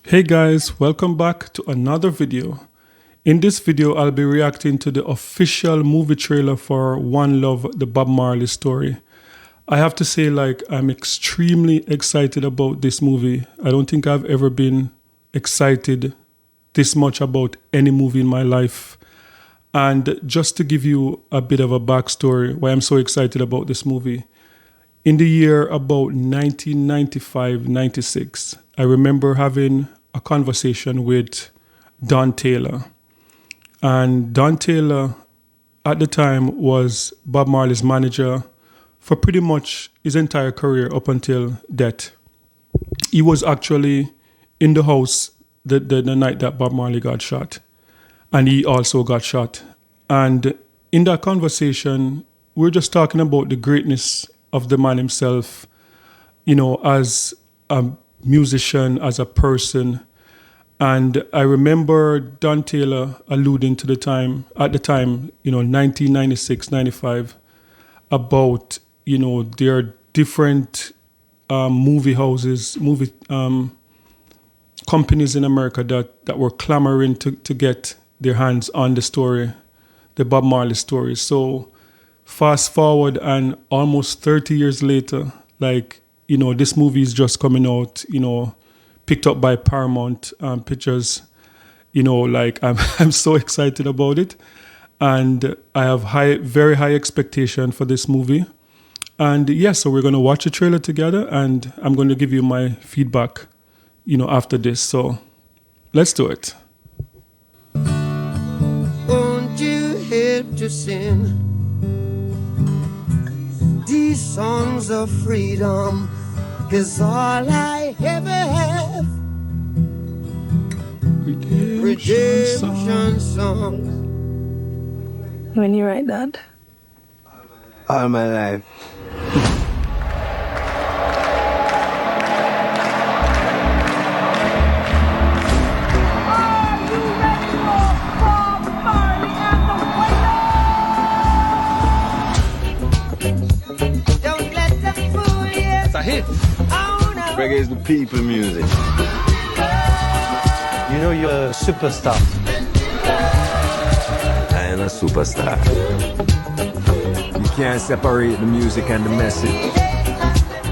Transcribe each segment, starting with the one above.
Hey guys, welcome back to another video. In this video, I'll be reacting to the official movie trailer for One Love, the Bob Marley story. I have to say, I'm extremely excited about this movie. I don't think I've ever been excited this much about any movie in my life. And just to give you a bit of a backstory why I'm so excited about this movie. In the year about 1995-96, I remember having a conversation with Don Taylor. And Don Taylor, at the time, was Bob Marley's manager for pretty much his entire career up until death. He was actually in the house the night that Bob Marley got shot. And he also got shot. And in that conversation, we're just talking about the greatness of the man himself, as a musician, as a person. And I remember Don Taylor alluding to at the time, 1996, 95, about, there are different movie houses, movie companies in America that were clamoring to get their hands on the story, the Bob Marley story. So fast forward and almost 30 years later, this movie is just coming out, picked up by Paramount Pictures. I'm so excited about it. And I have very high expectation for this movie. And so we're going to watch the trailer together and I'm going to give you my feedback, after this. So let's do it. Won't you help to sing these songs of freedom? 'Cause all I ever have, redemption songs. When you write that? All my life. Reggae is the people music. You're a superstar. I am a superstar. You can't separate the music and the message.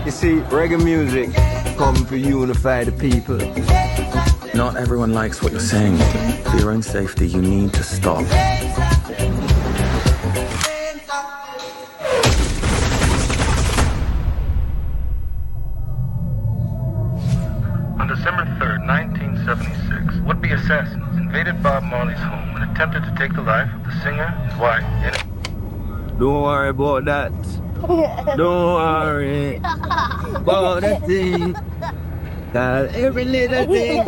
You see, reggae music come to unify the people. Not everyone likes what you're saying. For your own safety, you need to stop. On December 3rd, 1976, would-be assassins invaded Bob Marley's home and attempted to take the life of the singer, his wife, and... Don't worry about that. Don't worry about that thing. Cause every little thing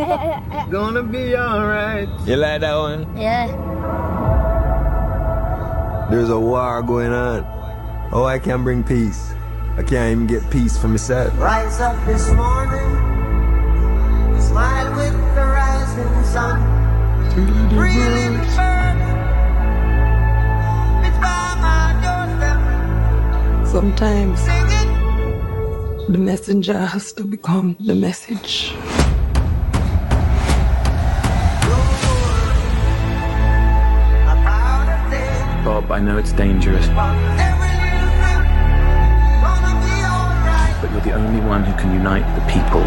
gonna be alright. You like that one? Yeah. There's a war going on. Oh, I can't bring peace. I can't even get peace for myself. Rise up this morning, smile with the rising sun. Breathing bird, it's by my doorstep. Sometimes Singing, the messenger has to become the message. about a thing. Bob, I know it's dangerous, Every little thing gonna be alright. but you're the only one who can unite the people.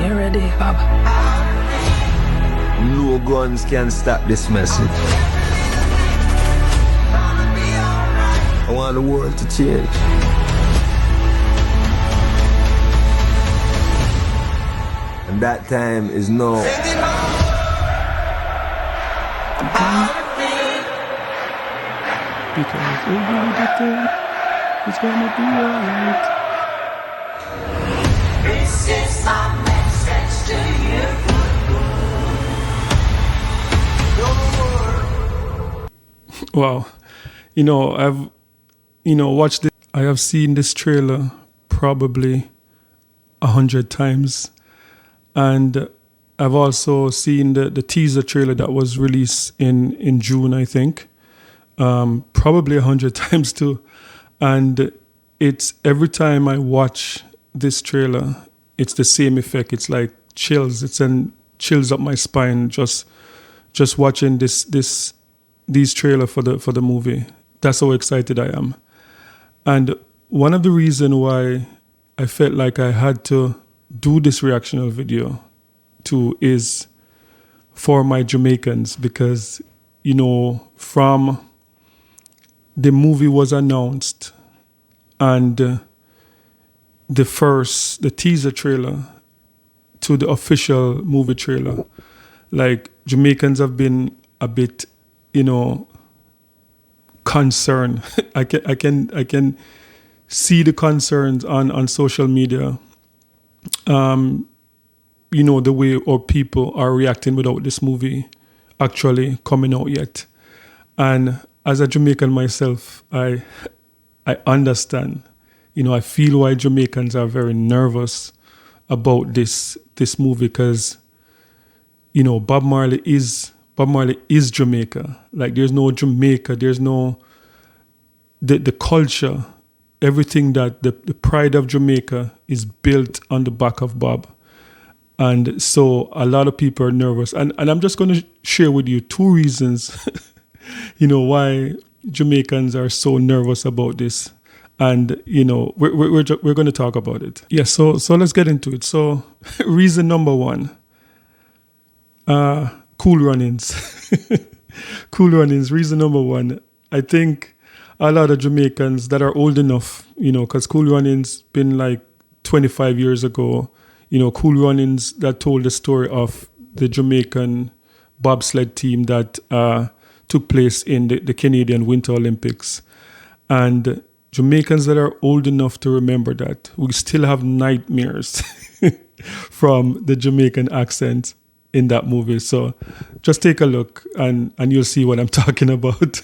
You ready, Bob? No guns can stop this message. I want the world to change. And that time is now. Because everything is gonna be alright. This is my message to you. Wow. I've watched it. I have seen this trailer probably 100 times. And I've also seen the teaser trailer that was released in June, I think. Probably 100 times too. And it's every time I watch this trailer, it's the same effect. It's like chills. It sends chills up my spine just watching these trailer for the movie. That's how excited I am. And one of the reasons why I felt like I had to do this reactional video too is for my Jamaicans, because, you know, from the movie was announced and the teaser trailer to the official movie trailer, like Jamaicans have been a bit, you know, concerned. I can see the concerns on social media. You know, the way our people are reacting without this movie actually coming out yet. And as a Jamaican myself, I understand. You know, I feel why Jamaicans are very nervous about this movie, because, you know, Bob Marley is Jamaica. Like, there's no Jamaica, there's no the culture, everything that the pride of Jamaica is built on the back of Bob. And so a lot of people are nervous. And I'm just going to share with you 2 reasons, you know, why Jamaicans are so nervous about this. And, you know, we're going to talk about it. Yeah, so let's get into it. So reason number 1, Cool Runnings. Cool Runnings, reason number 1. I think a lot of Jamaicans that are old enough, you know, because Cool Runnings been like 25 years ago. You know, Cool Runnings that told the story of the Jamaican bobsled team that took place in the Canadian Winter Olympics. And Jamaicans that are old enough to remember that, we still have nightmares from the Jamaican accent in that movie. So just take a look and you'll see what I'm talking about.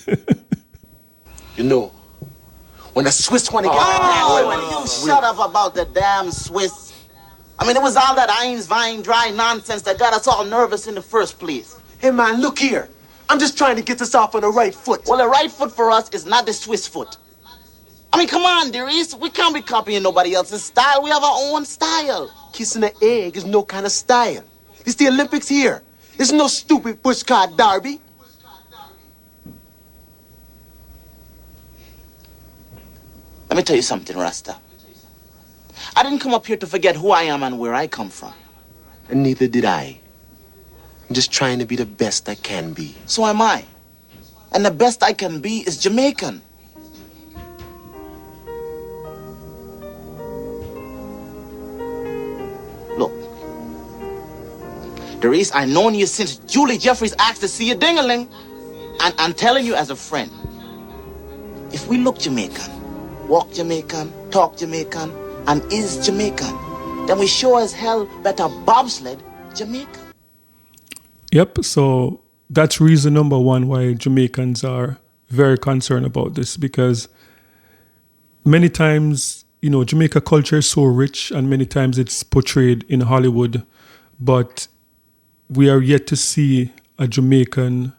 You know, when the Swiss want to get you shut up about the damn Swiss. I mean, it was all that Eins, Wein, dry nonsense that got us all nervous in the first place. Hey man, look here. I'm just trying to get this off on the right foot. Well, the right foot for us is not the Swiss foot. I mean, come on, dearies. We can't be copying nobody else's style. We have our own style. Kissing an egg is no kind of style. It's the Olympics here. It's no stupid pushcart derby. Let me tell you something, Rasta. I didn't come up here to forget who I am and where I come from. And neither did I. I'm just trying to be the best I can be. So am I. And the best I can be is Jamaican. Look. Doris, I've known you since Julie Jeffries asked to see you ding-a-ling. And I'm telling you as a friend, if we look Jamaican, walk Jamaican, talk Jamaican, and is Jamaican, then we sure as hell better bobsled Jamaica. Yep, so that's reason number 1 why Jamaicans are very concerned about this, because many times, you know, Jamaica culture is so rich and many times it's portrayed in Hollywood, but we are yet to see a Jamaican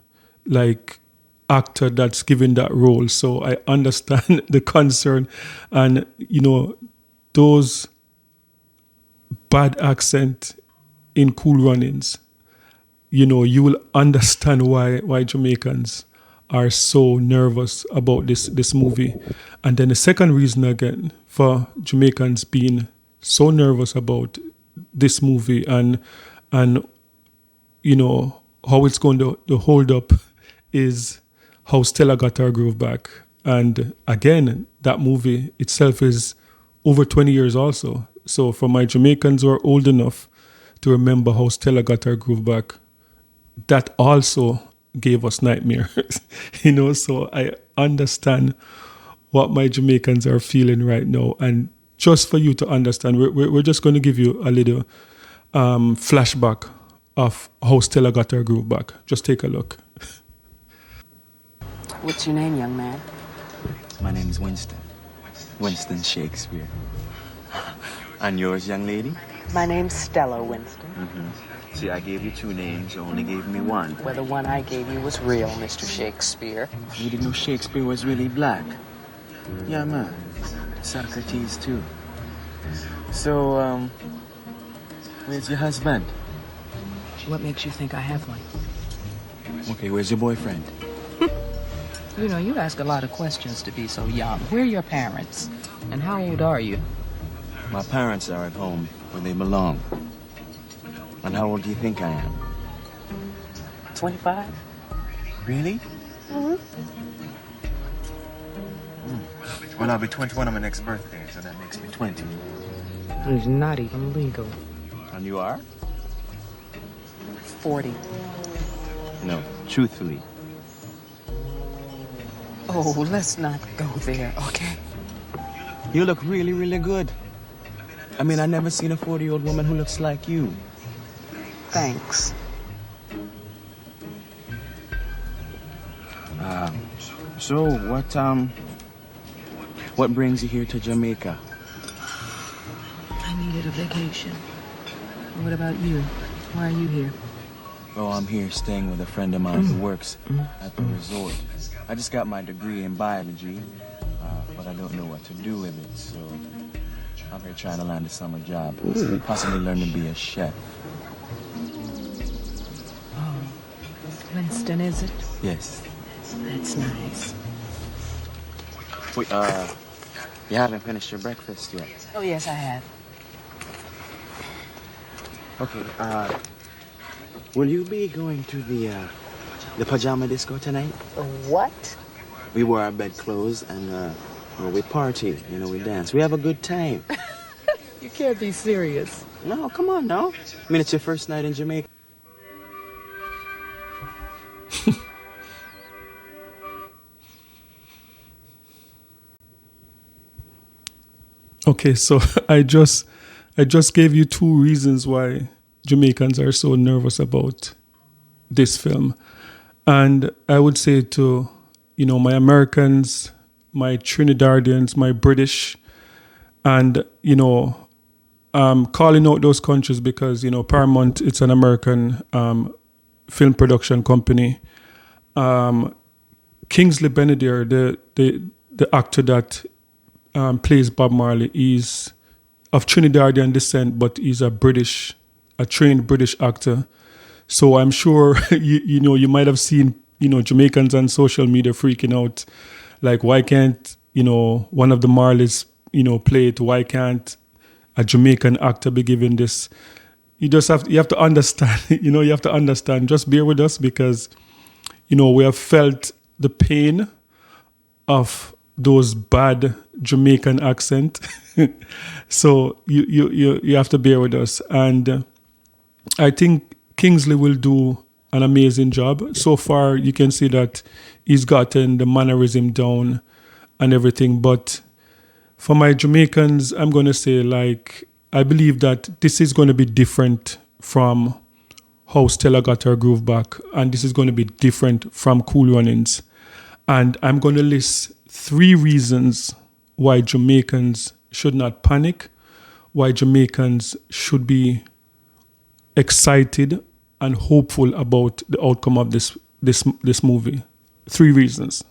like actor that's given that role. So I understand the concern, and, you know, those bad accent in Cool Runnings, you know, you will understand why Jamaicans are so nervous about this movie. And then the second reason again for Jamaicans being so nervous about this movie and you know how it's going to hold up is how Stella got her groove back. And again, that movie itself is over 20 years also. So for my Jamaicans who are old enough to remember how Stella got her groove back, that also gave us nightmares, you know. So I understand what my Jamaicans are feeling right now. And just for you to understand, we're just going to give you a little flashback of how Stella got her groove back. Just take a look. What's your name, young man? My name is Winston. Winston Shakespeare. And yours, young lady? My name's Stella Winston. See, I gave you 2 names. You only gave me 1. Well, the one I gave you was real, Mr. Shakespeare. You didn't know Shakespeare was really black? Yeah, man. Socrates, too. So, Where's your husband? What makes you think I have one? Okay, where's your boyfriend? You know, you ask a lot of questions to be so young. Where are your parents? And how old are you? My parents are at home where they belong. And how old do you think I am? 25? Really? Mm-hmm. Well, I'll be 21 on my next birthday, so that makes me 20. It's not even legal. And you are? 40. No, truthfully. Oh, let's not go there, okay? You look really, really good. I mean, I never seen a 40-year-old woman who looks like you. Thanks. So, what brings you here to Jamaica? I needed a vacation. What about you? Why are you here? Oh, I'm here staying with a friend of mine who works at the resort. I just got my degree in biology, but I don't know what to do with it, so I'm here trying to land a summer job, possibly learn to be a chef. Oh, Winston, is it? Yes. That's nice. Wait, you haven't finished your breakfast yet. Oh, yes, I have. Okay, will you be going to the pajama disco tonight? What? We wear our bed clothes and, well, we party, you know, we dance. We have a good time. You can't be serious. No, come on now. I mean, it's your first night in Jamaica. Okay, so I just gave you 2 reasons why Jamaicans are so nervous about this film. And I would say to, you know, my Americans, my Trinidadians, my British, and, you know, calling out those countries because, you know, Paramount, it's an American film production company. Kingsley Benedict, the actor that plays Bob Marley, is of Trinidadian descent, but he's a trained British actor. So I'm sure, you know, you might have seen, you know, Jamaicans on social media freaking out. Like, why can't, you know, one of the Marleys, you know, play it? Why can't a Jamaican actor be given this? You have to understand, you know, you have to understand. Just bear with us because, you know, we have felt the pain of those bad Jamaican accent. So you have to bear with us. And I think Kingsley will do an amazing job. So far, you can see that he's gotten the mannerism down and everything. But for my Jamaicans, I'm going to say, like, I believe that this is going to be different from how Stella got her groove back. And this is going to be different from Cool Runnings. And I'm going to list 3 reasons why Jamaicans should not panic, why Jamaicans should be excited and hopeful about the outcome of this movie. 3 reasons.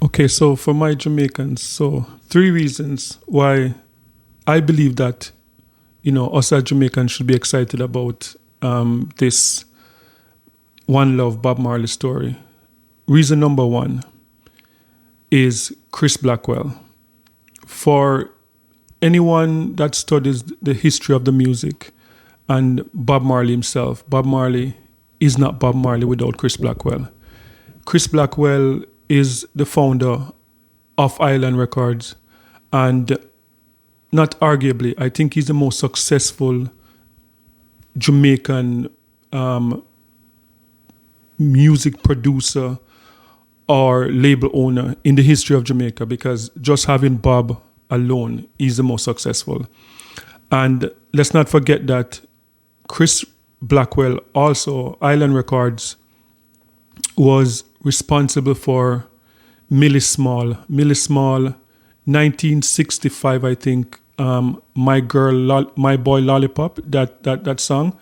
Okay, so for my Jamaicans, 3 reasons why I believe that, you know, us as Jamaicans should be excited about this One Love Bob Marley story. Reason number 1 is Chris Blackwell. For anyone that studies the history of the music and Bob Marley himself, Bob Marley is not Bob Marley without Chris Blackwell. Chris Blackwell is the founder of Island Records, and not arguably, I think he's the most successful Jamaican music producer or label owner in the history of Jamaica, because just having Bob alone is the most successful. And let's not forget that Chris Blackwell, also Island Records, was responsible for Millie Small. Millie Small, 1965, I think, My Boy Lollipop, that song.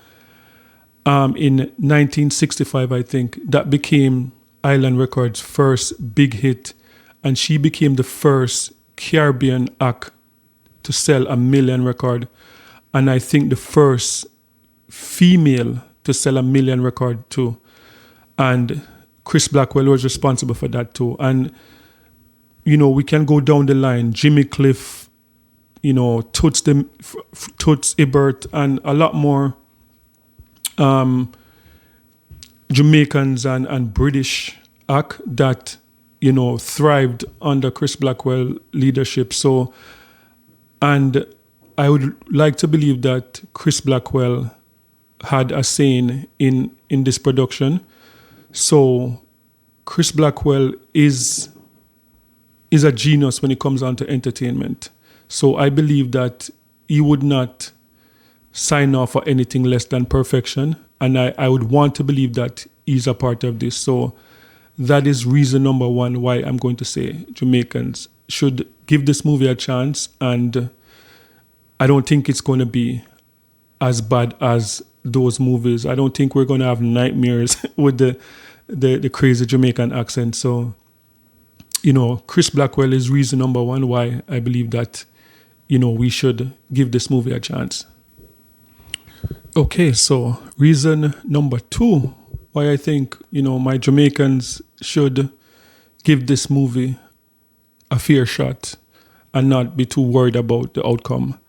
In 1965, I think, that became Island Records' first big hit, and she became the first Caribbean act to sell 1 million record. and I think the first female to sell 1 million record too. And Chris Blackwell was responsible for that too. And, you know, we can go down the line. Jimmy Cliff, you know, Toots Hibbert, and a lot more Jamaicans and British act that, you know, thrived under Chris Blackwell leadership. So, and I would like to believe that Chris Blackwell had a saying in this production. So Chris Blackwell is a genius when it comes down to entertainment. So I believe that he would not sign off for anything less than perfection. And I would want to believe that he's a part of this. So that is reason number one why I'm going to say Jamaicans should give this movie a chance. And I don't think it's going to be as bad as those movies. I don't think we're going to have nightmares with the crazy Jamaican accent. So, you know, Chris Blackwell is reason number one why I believe that, you know, we should give this movie a chance. Okay, so reason number two why I think, you know, my Jamaicans should give this movie a fair shot and not be too worried about the outcome.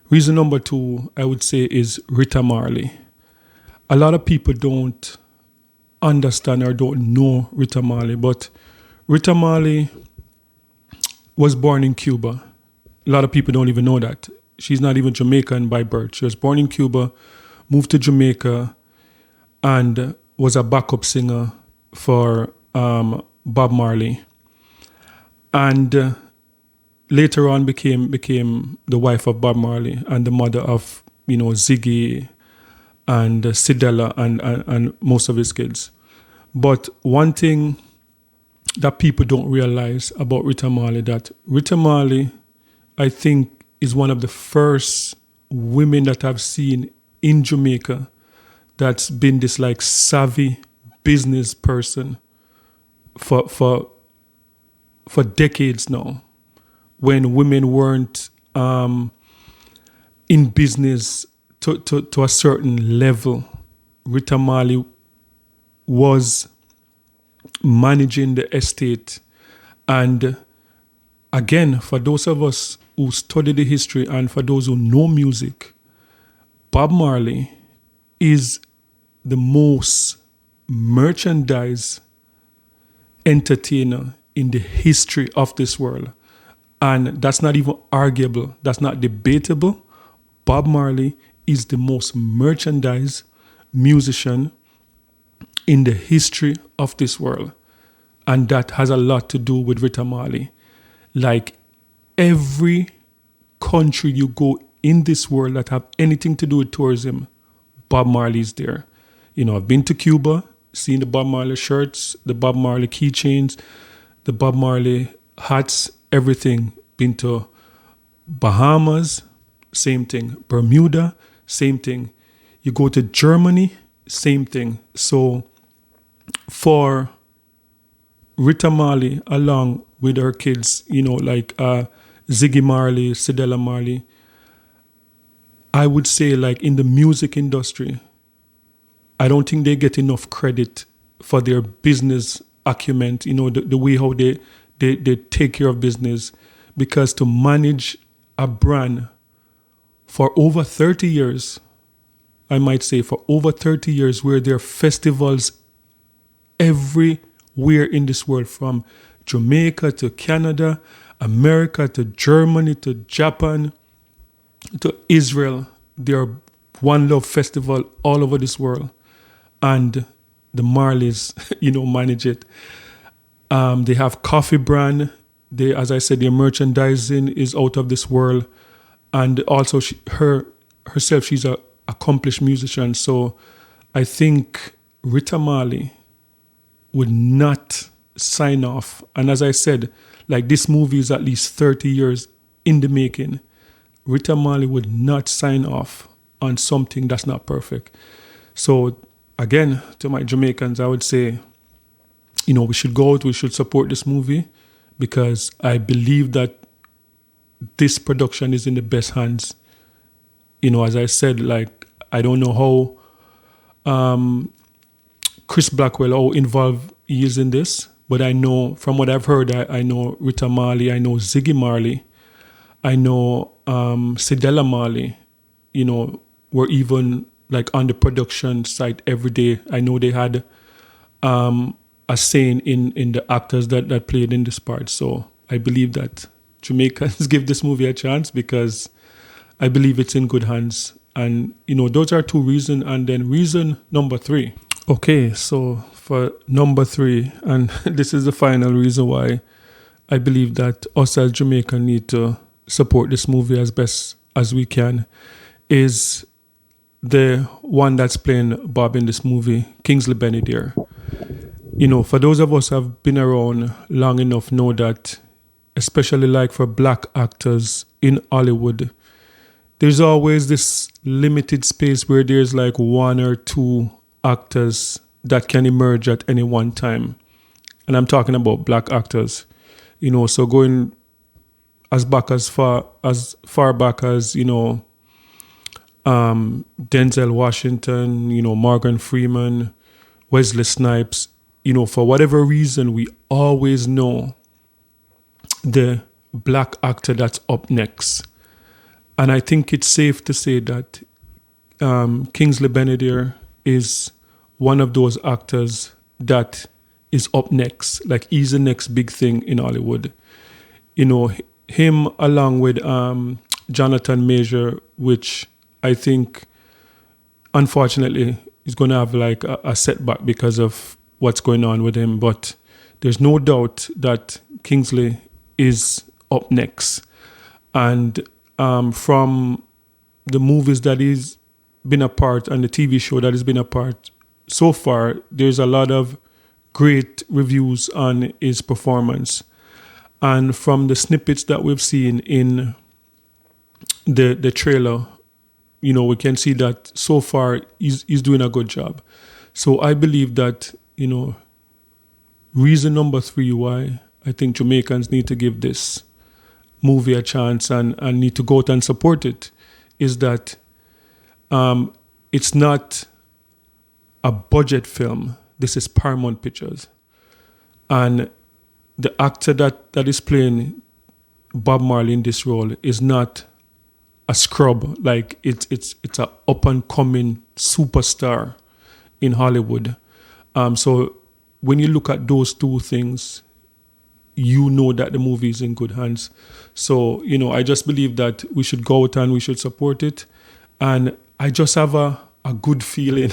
Reason number two, I would say, is Rita Marley. A lot of people don't understand or don't know Rita Marley, but Rita Marley was born in Cuba. A lot of people don't even know that. She's not even Jamaican by birth. She was born in Cuba, moved to Jamaica, and was a backup singer for Bob Marley. And later on became the wife of Bob Marley and the mother of, you know, Ziggy and Sidella and most of his kids. But one thing that people don't realize about Rita Marley, that Rita Marley, I think, is one of the first women that I've seen in Jamaica that's been this like savvy business person for decades now. When women weren't in business to a certain level, Rita Marley was managing the estate. And again, for those of us who study the history and for those who know music, Bob Marley is the most merchandise entertainer in the history of this world. And that's not even arguable. That's not debatable. Bob Marley is the most merchandise musician in the history of this world. And that has a lot to do with Rita Marley. Like every country you go in this world that have anything to do with tourism, Bob Marley is there. You know, I've been to Cuba, seen the Bob Marley shirts, the Bob Marley keychains, the Bob Marley hats, everything. Been to Bahamas, same thing. Bermuda, same thing. You go to Germany, same thing. So for Rita Marley, along with her kids, you know, like Ziggy Marley, Sidella Marley, I would say, like, in the music industry, I don't think they get enough credit for their business acumen, you know, the way how they take care of business. Because to manage a brand for over 30 years, I might say for over 30 years, where there are festivals everywhere in this world, from Jamaica to Canada, America to Germany to Japan to Israel. There are One Love Festival all over this world. And the Marleys, you know, manage it. They have coffee brand. They, as I said, their merchandising is out of this world. And also herself, she's an accomplished musician. So I think Rita Marley would not sign off. And as I said, like, this movie is at least 30 years in the making. Rita Marley would not sign off on something that's not perfect. So again, to my Jamaicans, I would say, you know, we should go out, we should support this movie, because I believe that this production is in the best hands as I said, like, I don't know how Chris Blackwell, how involved he is in this, but I know, from what I've heard, I know Rita Marley, I know Ziggy Marley, I know Cedella Marley, were even like on the production site every day. I know they had a saying in the actors that played in this part. So I believe that Jamaicans give this movie a chance because I believe it's in good hands. And, those are two reasons. And then reason number 3. Okay, so for number 3, and this is the final reason why I believe that us as Jamaicans need to support this movie as best as we can, is the one that's playing Bob in this movie, Kingsley Ben-Adir. For those of us who have been around long enough know that, especially like for black actors in Hollywood, there's always this limited space where there's like 1 or 2 actors that can emerge at any one time. And I'm talking about black actors, so going as far back as, Denzel Washington, Morgan Freeman, Wesley Snipes, for whatever reason, we always know the black actor that's up next. And I think it's safe to say that Kingsley Ben-Adir is one of those actors that is up next. Like, he's the next big thing in Hollywood. Him along with Jonathan Major, which I think, unfortunately, is going to have like a setback because of what's going on with him. But there's no doubt that Kingsley is up next. And from the movies that he's been a part and the TV show that he's been a part so far, there's a lot of great reviews on his performance. And from the snippets that we've seen in the trailer, we can see that so far he's doing a good job. So I believe that, reason number 3 why I think Jamaicans need to give this movie a chance and need to go out and support it is that it's not a budget film. This is Paramount Pictures. And the actor that is playing Bob Marley in this role is not a scrub. Like, it's a up and coming superstar in Hollywood. So when you look at those two things, you know that the movie is in good hands. So, I just believe that we should go out and we should support it. And I just have a good feeling.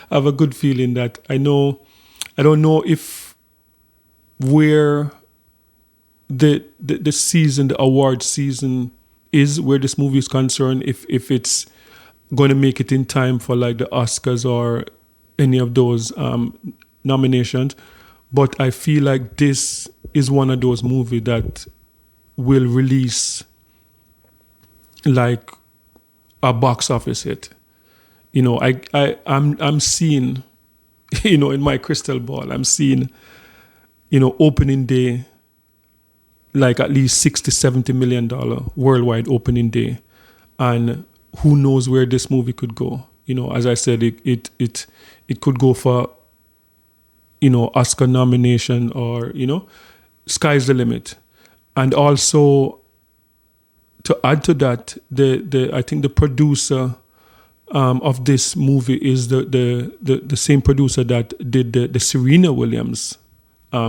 I have a good feeling that I don't know if where the season, the award season is, where this movie is concerned, if it's going to make it in time for like the Oscars or any of those nominations. But I feel like this is one of those movies that will release like a box office hit. I'm seeing, in my crystal ball, I'm seeing, opening day, like at least $60-70 million worldwide opening day. And who knows where this movie could go. As I said, it could go for, Oscar nomination or, sky's the limit. And also, to add to that, I think the producer of this movie is the same producer that did the Serena Williams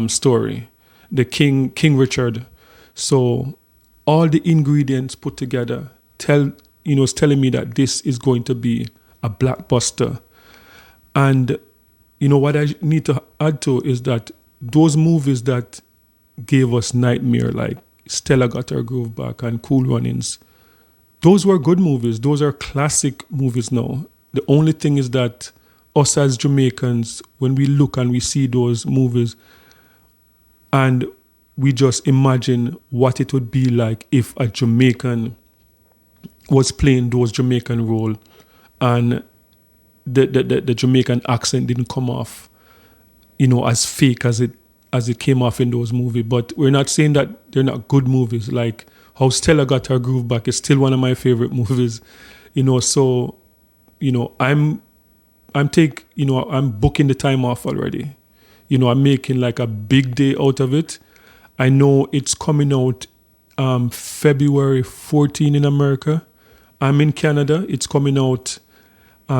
story, the King Richard. So all the ingredients put together is telling me that this is going to be a blockbuster. And what I need to add to is that those movies that gave us nightmare, like Stella Got Her Groove Back and Cool Runnings, those were good movies. Those are classic movies now. The only thing is that us as Jamaicans, when we look and we see those movies, and we just imagine what it would be like if a Jamaican was playing those Jamaican role and the Jamaican accent didn't come off, as fake as it came off in those movies. But we're not saying that they're not good movies. Like how Stella Got Her Groove Back is still one of my favorite movies. So, I'm booking the time off already. I'm making like a big day out of it. I know it's coming out February 14 in America. I'm in Canada. It's coming out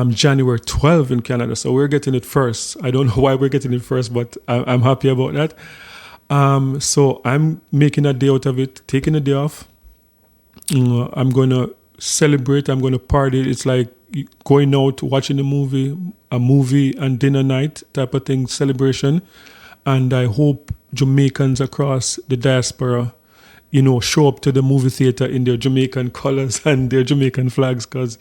January 12 in Canada. So we're getting it first. I don't know why we're getting it first, but I'm happy about that. So I'm making a day out of it, taking a day off. I'm going to celebrate. I'm going to party. It's like going out, watching a movie and dinner night type of thing, celebration. And I hope Jamaicans across the diaspora, show up to the movie theater in their Jamaican colors and their Jamaican flags, because,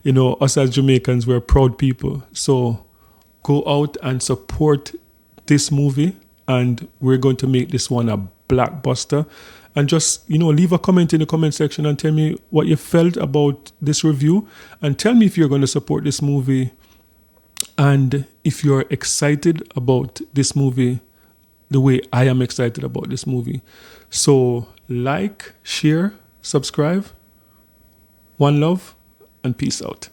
us as Jamaicans, we're proud people. So go out and support this movie, and we're going to make this one a blockbuster. And just, leave a comment in the comment section and tell me what you felt about this review, and tell me if you're going to support this movie and if you're excited about this movie the way I am excited about this movie. So like, share, subscribe. One love and peace out.